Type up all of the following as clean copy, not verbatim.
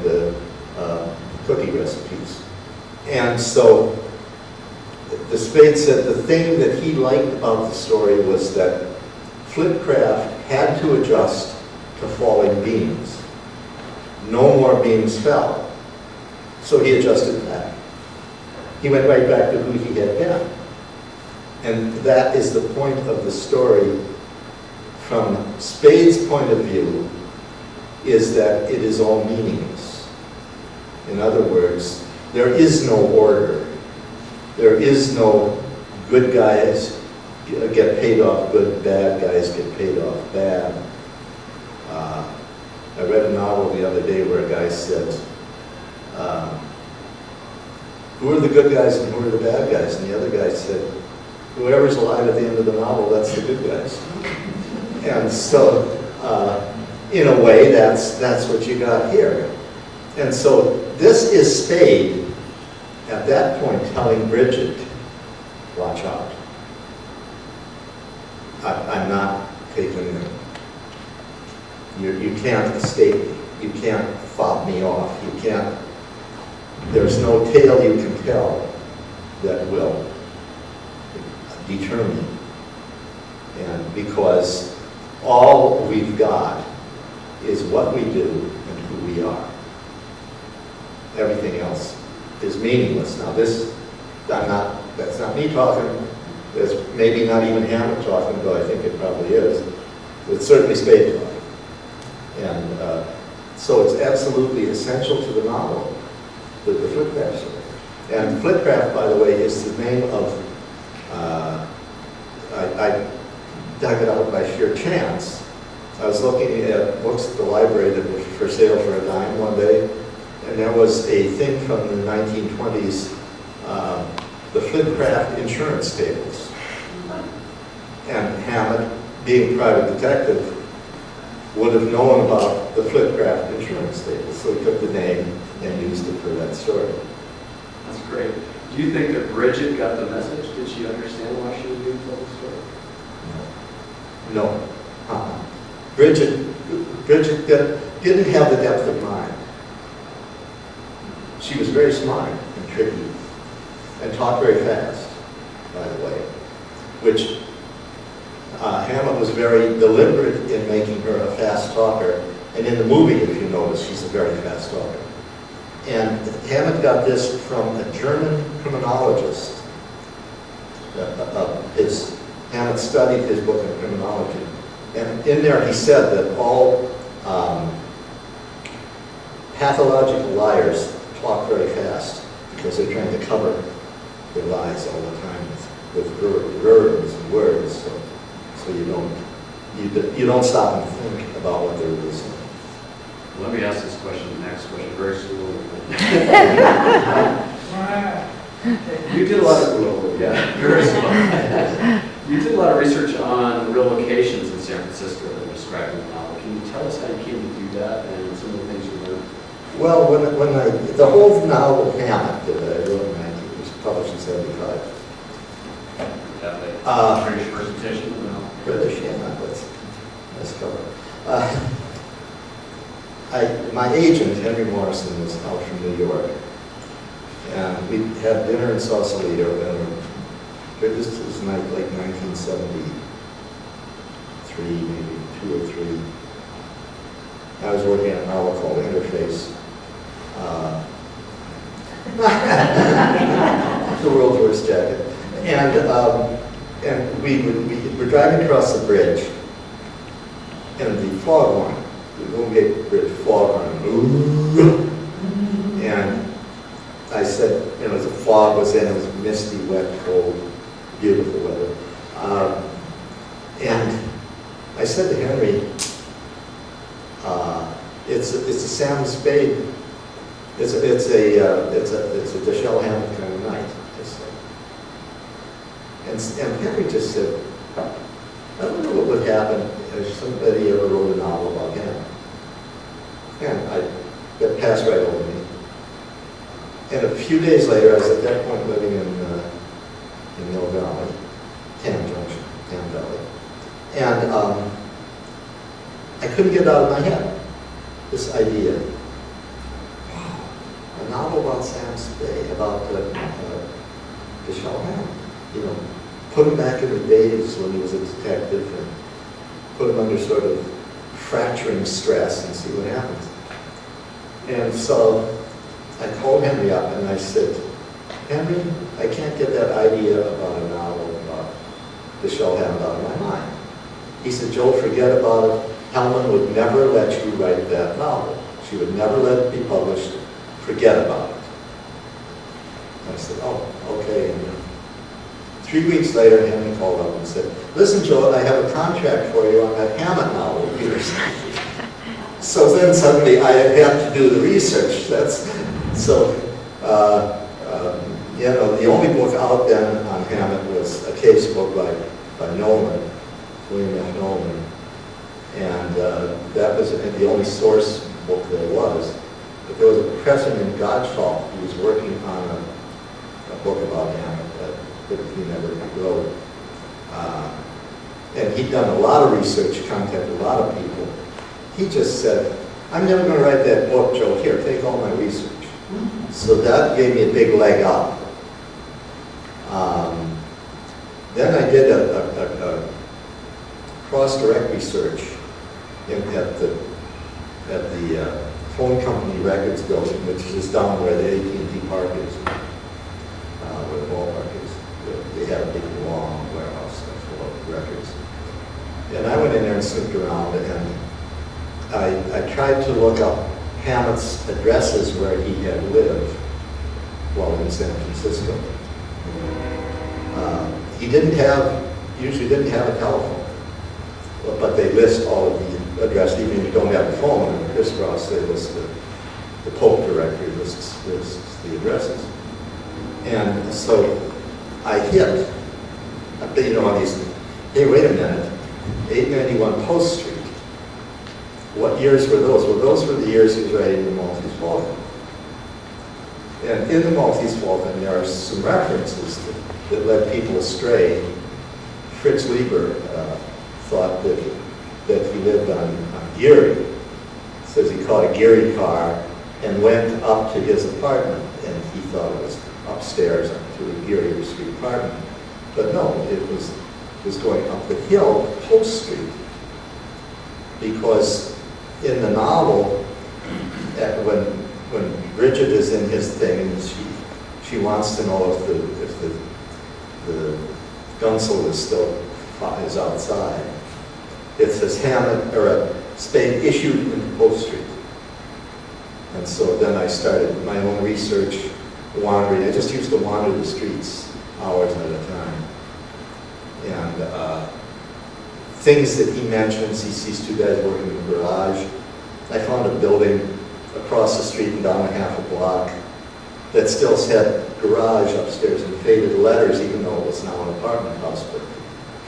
the cookie recipes. And so the Spade said the thing that he liked about the story was that Flitcraft had to adjust to falling beams. No more beams fell. So he adjusted back. He went right back to who he had been. And that is the point of the story from Spade's point of view, is that it is all meaningless. In other words, there is no order. There is no good guys get paid off good, bad guys get paid off bad. I read a novel the other day where a guy said, who are the good guys and who are the bad guys? And the other guy said, whoever's alive at the end of the novel, that's the good guys. And so, in a way, that's what you got here. And so, this is Spade, at that point, telling Bridget, watch out. I'm not taking them. You can't escape me. You can't fob me off. You can't, there's no tale you can tell that will deter me. And because all we've got is what we do and who we are. Everything else is meaningless. Now that's not me talking. It's maybe not even Hammett talking, though I think it probably is. It's certainly Spade talking. And so it's absolutely essential to the novel, the Flitcraft story. And Flitcraft, by the way, is the name of, I dug it out by sheer chance. I was looking at books at the library that were for sale for a dime one day, and there was a thing from the 1920s, the Flitcraft insurance tables. And Hammett, being a private detective, would have known about the Flitcraft insurance tables, so he took the name and used it for that story. That's great. Do you think that Bridget got the message? Did she understand why she was being told the story? No. Bridget didn't have the depth of mind. She was very smart and tricky and talked very fast, by the way, which Hammett was very deliberate in making her a fast talker. And in the movie, if you notice, she's a very fast talker. And Hammett got this from a German criminologist. Hammett studied his book in criminology. And in there he said that all pathological liars talk very fast because they're trying to cover their lies all the time with verbs and words. So you don't stop and think about what they're really saying. Let me ask this question, the next question, very slowly. You did a lot of, very slow. You did a lot of research on real locations in San Francisco that were described in the novel. Can you tell us how you came to do that and some of the things you learned? Well, the whole novel Hammett that I wrote in 19, it was published in 75. British first edition? British, yeah, let's cover it. My agent, Henry Morrison, was out from New York. And we had dinner in Sausalito, and this was like 1973, maybe 2 or 3. I was working on a novel called Interface. The world's worst jacket. And we were driving across the bridge, and the foghorn, the Golden Gate Bridge foghorn, and I said, the fog was in, it was misty, wet, cold, beautiful weather. And I said to Henry, it's a Sam Spade, it's a Dashiell Hammett kind of night. And Henry just said, I wonder what would happen if somebody ever wrote a novel about him. And that passed right over me. And a few days later, I was at that point living in Mill Valley, Tam Valley. And I couldn't get it out of my head, this idea about Sam Spade, about Dashiell Hammett. You know, put him back in the days when he was a detective and put him under sort of fracturing stress and see what happens. And so I called Henry up and I said, Henry, I can't get that idea about a novel about Dashiell Hammett out of my mind. He said, Joe, forget about it. Helen would never let you write that novel. She would never let it be published. Forget about it. I said, oh, okay. And 3 weeks later, Henry called up and said, listen, Joe, I have a contract for you on that Hammett novel of yours. So then suddenly I had to do the research. You know, the only book out then on Hammett was a case book by Nolan, William F. Nolan. And that was the only source book there was. But there was a professor named Gottschalk who was working on a book about Hammett that he never wrote. And he'd done a lot of research, contacted a lot of people. He just said, I'm never going to write that book, Joe. Here, take all my research. So that gave me a big leg up. Then I did a cross-direct research at the phone company records building, which is down where the AT&T Park is, where the ballpark is. They have a big long warehouse full of records. And I went in there and snooped around, and I tried to look up Hammett's addresses where he had lived while in San Francisco. He usually didn't have a telephone, but they list all of the addresses, even if you don't have a phone. And crisscross, they list the Pope directory lists the addresses. And so I hit, you know, on these, hey, wait a minute, 891 Post Street. What years were those? Well, those were the years he was writing the Maltese Falcon. And in the Maltese Falcon, there are some references that led people astray. Fritz Lieber thought that he lived on Geary. Says he caught a Geary car and went up to his apartment, and he thought it was upstairs to the Geary Street apartment. But no, it was going up the hill, Post Street, because in the novel, when Bridget is in his thing, and she wants to know if the Gunsel is outside. It says Hammett or Spade issued in Post Street, and so then I started my own research, wandering. I just used to wander the streets hours at a time, and things that he mentions. He sees two guys working in the garage. I found a building across the street and down a half a block that still had garage upstairs and faded letters, even though it was now an apartment house, but in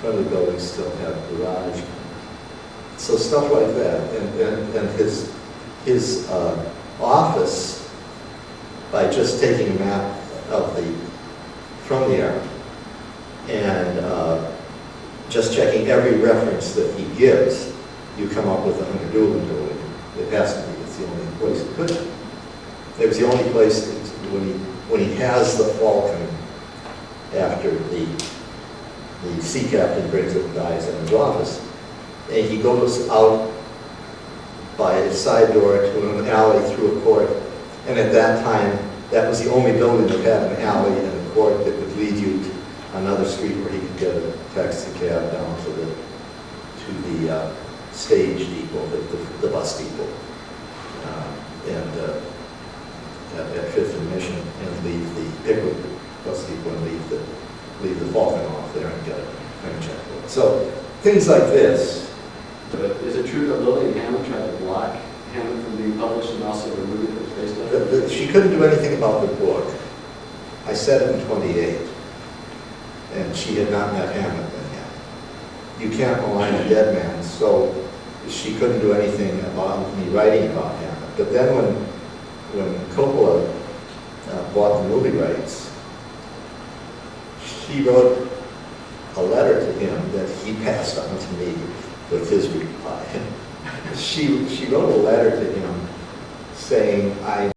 front of the building still had garage. So stuff like that. And his office, by just taking a map from the era and just checking every reference that he gives, you come up with the Hunter Doolin building. It has to be. It's the only place it could be. It was the only place when he has the Falcon after the sea captain brings it and dies in his office, and he goes out by a side door to an alley through a court, and at that time, that was the only building that had an alley and a court that would lead you to another street where he could get a taxi cab down to the stage depot, the bus depot, at 5th and Mission, and leave the Pickwick bus depot and leave the Falcon off there and get a train checkpoint. So things like this. But is it true that Lillian Hammett tried to block Hammett from being published and also the movie that was based on it? She couldn't do anything about the book. I said it in 28, and she had not met Hammett then yet. You can't malign a dead man, so she couldn't do anything about me writing about Hammett. But then when Coppola bought the movie rights, she wrote a letter to him that he passed on to me with his reply. She wrote a letter to him saying,